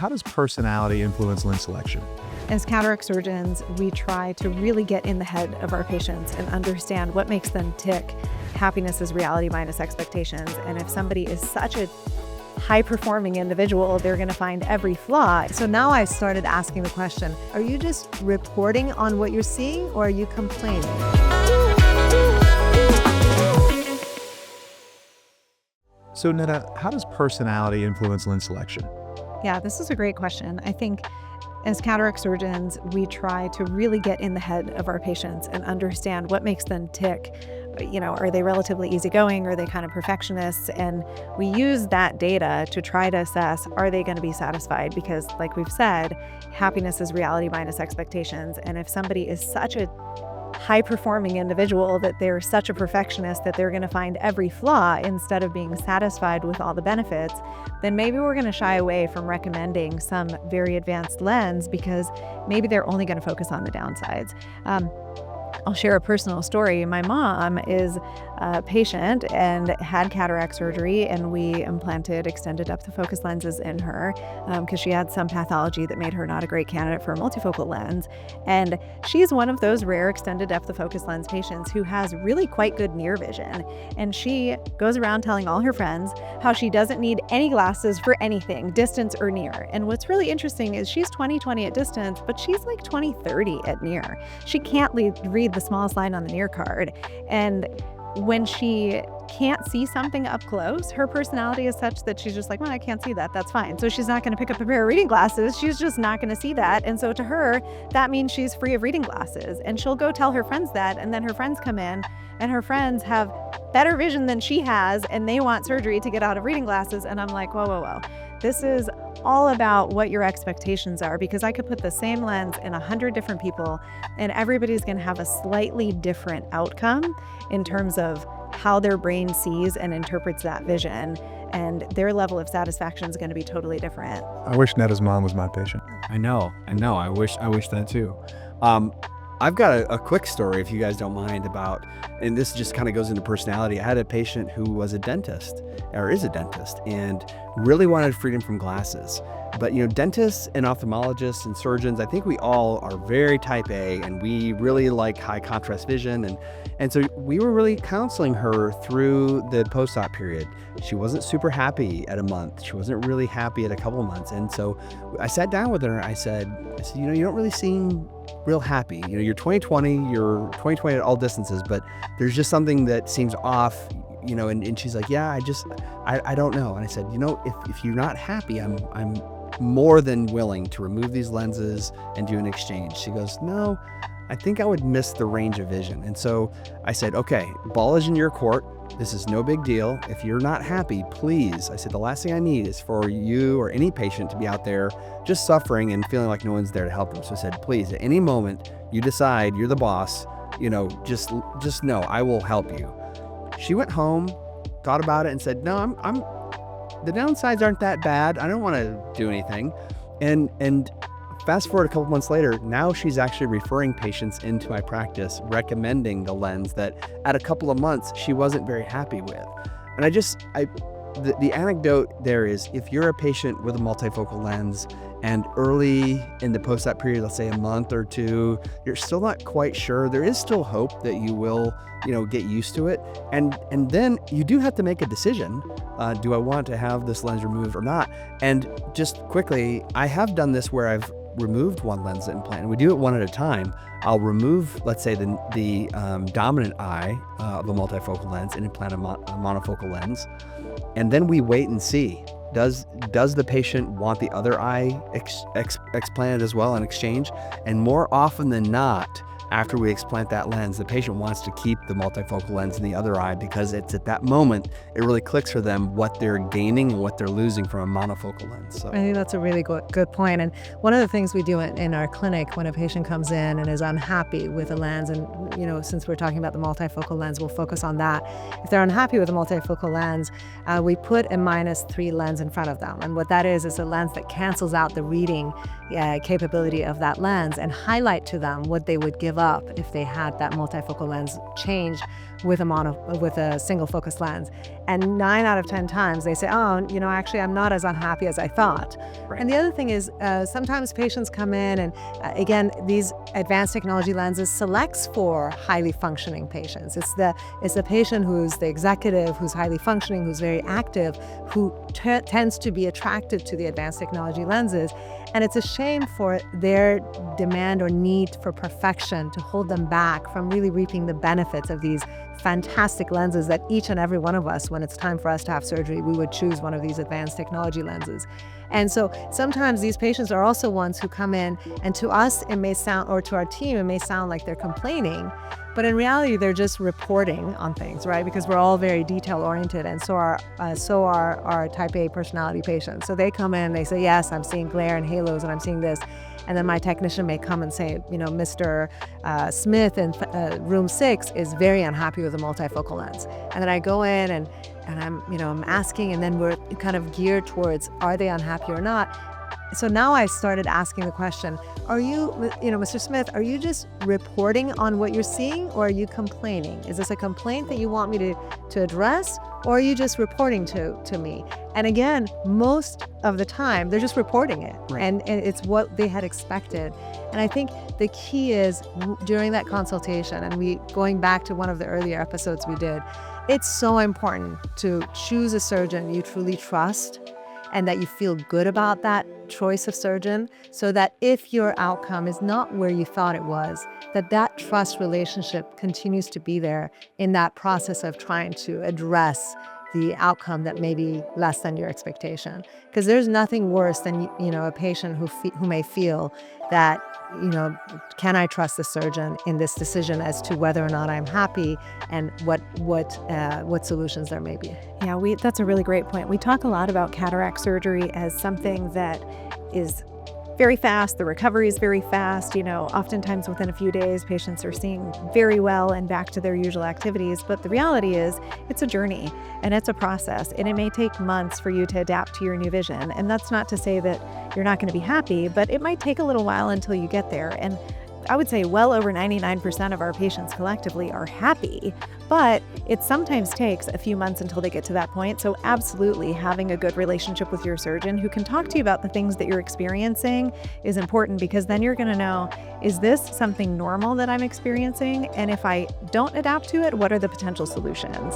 how does personality influence lens selection? As cataract surgeons, we try to really get in the head of our patients and understand what makes them tick. Happiness is reality minus expectations. And if somebody is such a high-performing individual, they're going to find every flaw. So now I started asking the question, are you just reporting on what you're seeing, or are you complaining? So Netta, how does personality influence lens selection? Yeah, this is a great question. I think as cataract surgeons, we try to really get in the head of our patients and understand what makes them tick. Are they relatively easygoing? Are they kind of perfectionists? And we use that data to try to assess, are they going to be satisfied? Because like we've said, happiness is reality minus expectations. And if somebody is such a high-performing individual that they're such a perfectionist that they're going to find every flaw instead of being satisfied with all the benefits, then maybe we're going to shy away from recommending some very advanced lens because maybe they're only going to focus on the downsides. I'll share a personal story. My mom is a patient and had cataract surgery, and we implanted extended depth of focus lenses in her because she had some pathology that made her not a great candidate for a multifocal lens. And she's one of those rare extended depth of focus lens patients who has really quite good near vision. And she goes around telling all her friends how she doesn't need any glasses for anything, distance or near. And what's really interesting is she's 20/20 at distance, but she's like 20/30 at near. She can't read the smallest line on the near card. And when she can't see something up close, her personality is such that she's just like, well, I can't see that. That's fine. So she's not going to pick up a pair of reading glasses. She's just not going to see that. And so to her, that means she's free of reading glasses. And she'll go tell her friends that. And then her friends come in and her friends have better vision than she has. And they want surgery to get out of reading glasses. And I'm like, whoa, whoa, whoa. This is all about what your expectations are, because I could put the same lens in 100 different people and everybody's going to have a slightly different outcome in terms of how their brain sees and interprets that vision, and their level of satisfaction is going to be totally different. I wish Netta's mom was my patient. I know. I wish that too. I've got a quick story, if you guys don't mind, about, and this just kind of goes into personality. I had a patient who was a dentist, or is a dentist, and really wanted freedom from glasses. But dentists and ophthalmologists and surgeons, I think we all are very type A, and we really like high contrast vision. And so we were really counseling her through the post-op period. She wasn't super happy at a month. She wasn't really happy at a couple of months. And so I sat down with her. I said, you don't really seem real happy. You're 20/20 at all distances, but there's just something that seems off, and she's like, yeah, I don't know. And I said, if you're not happy, I'm more than willing to remove these lenses and do an exchange. She goes, no, I think I would miss the range of vision. And so I said, okay, ball is in your court. This is no big deal. If you're not happy, please. I said, the last thing I need is for you or any patient to be out there just suffering and feeling like no one's there to help them. So I said, please, at any moment you decide you're the boss, just know I will help you. She went home, thought about it, and said, no, the downsides aren't that bad. I don't want to do anything. And fast forward a couple months later, now she's actually referring patients into my practice, recommending the lens that at a couple of months she wasn't very happy with. And the anecdote there is, if you're a patient with a multifocal lens and early in the post-op period, let's say a month or two, you're still not quite sure, there is still hope that you will, get used to it. And then you do have to make a decision. Do I want to have this lens removed or not? And just quickly, I have done this where I've removed one lens implant, and we do it one at a time. I'll remove, let's say, the dominant eye of a multifocal lens and implant a monofocal lens. And then we wait and see. Does the patient want the other eye explanted as well in exchange? And more often than not, after we explant that lens, the patient wants to keep the multifocal lens in the other eye because it's at that moment, it really clicks for them what they're gaining and what they're losing from a monofocal lens. So I think that's a really good point. And one of the things we do in our clinic when a patient comes in and is unhappy with a lens, and since we're talking about the multifocal lens, we'll focus on that. If they're unhappy with a multifocal lens, we put a -3 lens in front of them. And what that is a lens that cancels out the reading capability of that lens and highlight to them what they would give up if they had that multifocal lens change with a single focus lens. And 9 out of 10 times they say, oh, actually I'm not as unhappy as I thought. Right. And the other thing is sometimes patients come in and again, these advanced technology lenses selects for highly functioning patients. It's the patient who's the executive, who's highly functioning, who's very active, who tends to be attracted to the advanced technology lenses. And it's a shame for their demand or need for perfection to hold them back from really reaping the benefits of these fantastic lenses that each and every one of us, when it's time for us to have surgery, we would choose one of these advanced technology lenses. And so sometimes these patients are also ones who come in, and to us it may sound, or to our team, it may sound like they're complaining, but in reality they're just reporting on things, right? Because we're all very detail oriented, and so are our type A personality patients. So they come in, they say, yes, I'm seeing glare and halos and I'm seeing this. And then my technician may come and say, Mr. Smith in room 6 is very unhappy with a multifocal lens. And then I go in and I'm asking, and then we're kind of geared towards, are they unhappy or not? So now I started asking the question, are you, Mr. Smith, are you just reporting on what you're seeing, or are you complaining? Is this a complaint that you want me to address, or are you just reporting to me? And again, most of the time, they're just reporting it. Right. And it's what they had expected. And I think the key is during that consultation, and going back to one of the earlier episodes we did, it's so important to choose a surgeon you truly trust and that you feel good about that choice of surgeon, so that if your outcome is not where you thought it was, that trust relationship continues to be there in that process of trying to address the outcome that may be less than your expectation. Because there's nothing worse than a patient who may feel that, can I trust the surgeon in this decision as to whether or not I'm happy, and what solutions there may be. Yeah, that's a really great point. We talk a lot about cataract surgery as something that is very fast. The recovery is very fast. Oftentimes within a few days, patients are seeing very well and back to their usual activities. But the reality is it's a journey and it's a process, and it may take months for you to adapt to your new vision. And that's not to say that you're not going to be happy, but it might take a little while until you get there. And I would say well over 99% of our patients collectively are happy, but it sometimes takes a few months until they get to that point. So absolutely having a good relationship with your surgeon who can talk to you about the things that you're experiencing is important, because then you're going to know, is this something normal that I'm experiencing? And if I don't adapt to it, what are the potential solutions?